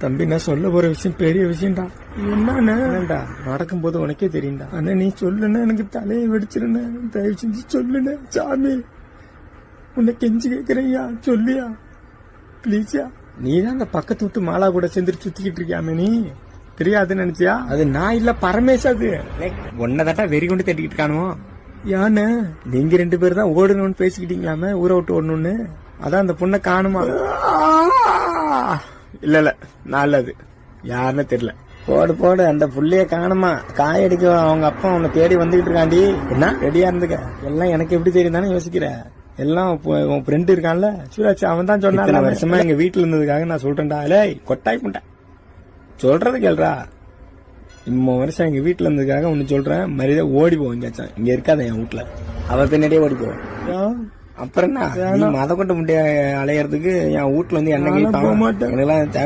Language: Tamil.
தம்பி, நான் சொல்ல போற விஷயம் பெரிய விஷயம்டா. என்னடா நடக்கும் போது உனக்கே தெரியும்டா. ஆனா நீ சொல்லுன்னா எனக்கு தலையை வெடிச்சிருந்த. தயவு செஞ்சு சொல்லுன சாமி, உன்னை கெஞ்சி கேக்குறையா, சொல்லியா பிளீஸ்யா. நீ தான் அந்த பக்கத்து விட்டு மாலா கூட சேர்ந்து சுத்திக்கிட்டு இருக்கியாமே, நீ தெரியாதுன்னு நினைச்சியா? அது நான் இல்ல, பரமேஷ். அது ஒன்னதாட்டா வெறி கொண்டு தேடிக்கிட்டு இருக்கானோ. யானு நீங்க 2 பேரும் தான் ஓடணும்னு பேசிக்கிட்டீங்களாமே, ஊரை விட்டு ஓடணும்னு. அதான் அந்த பொண்ணை காணுமா? இல்ல நல்லது, யாருன்னு தெரியல. போடு அந்த புள்ளைய காணுமா, காயடிக்க அவங்க அப்பா உன்னை தேடி வந்துகிட்டு இருக்காண்டி. என்ன ரெடியா இருந்துக்க, எல்லாம் எனக்கு எப்படி தெரியும் தானே யோசிக்கிற. எல்லாம் உன் ஃப்ரெண்ட் இருக்கான்ல சூராஜ், அவன் தான் சொன்னான். வருஷமா எங்க வீட்டுல இருந்ததுக்காக நான் சொல்றேன்டா. கொட்டாய் பண்ணிட்டேன், சொல்றது கேள்றா. 3 வருஷம் எங்க வீட்டுல இருந்ததுக்காக ஒன்னு சொல்றேன், மரியாதை ஓடி போவோம். எங்கேயாச்சும் இங்க இருக்காத என் வீட்டுல, அவ பின்னாடியே ஓடி போவோம். அப்புறம் என்ன, மத கொண்டு முட்டைய அலையறதுக்கு என் வீட்டுல வந்து என்ன கேட்பான்.